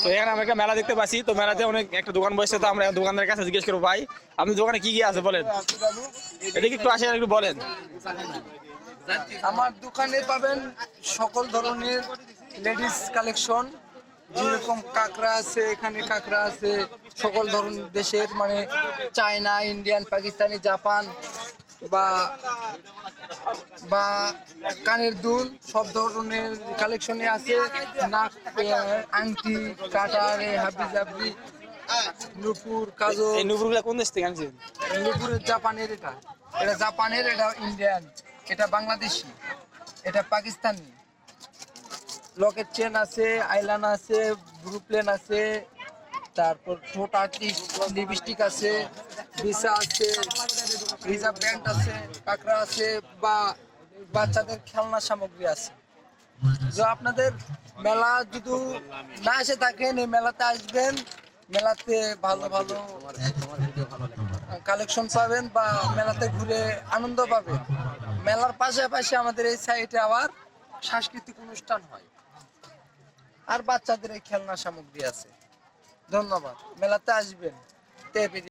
তো এখানে আমরা একটা মেলা দেখতে পাচ্ছি, তো মেলাতে অনেক একটা দোকান বসছে, তো আমরা দোকানদারের কাছে জিজ্ঞেস করবো, ভাই আপনার দোকানে কি কি আছে বলেন, এদিকে একটু আসেন একটু বলেন। আমার দোকানে পাবেন সকল ধরনের লেডিস কালেকশন, যেরকম কাঁকড়া আছে, এখানে কাঁকড়া আছে সকল ধরনের দেশের, মানে চায়না, ইন্ডিয়ান, পাকিস্তানি, জাপান বা বা কানের দুল সব ধরনের কালেকশনে আছে। নাক, আংটি, কাটার, হাবি জাবি, নুপুর, কাজল। এই নুপুরগুলো কোন দেশ থেকে আনছেন? নুপুরের জাপানের, এটা এটা জাপানের, এটা ইন্ডিয়ান, এটা বাংলাদেশি, এটা পাকিস্তানি। লকেট চেন আছে, আইলান আছে, ব্লু প্লেন আছে, তারপর ঠোঁট আর্টিস্ট লিপস্টিক আছে, ভিসা আছে, রিজার্ভ ব্যান্ড আছে, কাঁকড়া আছে, বা বাচ্চাদের খেলনা সামগ্রী আছে। তো আপনাদের মেলা যদি না এসে থাকেন, এই মেলাতে আসবেন। মেলাতে ভালো ভালো কালেকশন পাবেন বা মেলাতে ঘুরে আনন্দ পাবেন। মেলার পাশাপাশি আমাদের এই সাইটে আবার সাংস্কৃতিক অনুষ্ঠান হয়, আর বাচ্চাদের এই খেলনা সামগ্রী আছে। ধন্যবাদ, মেলাতে আসবেন।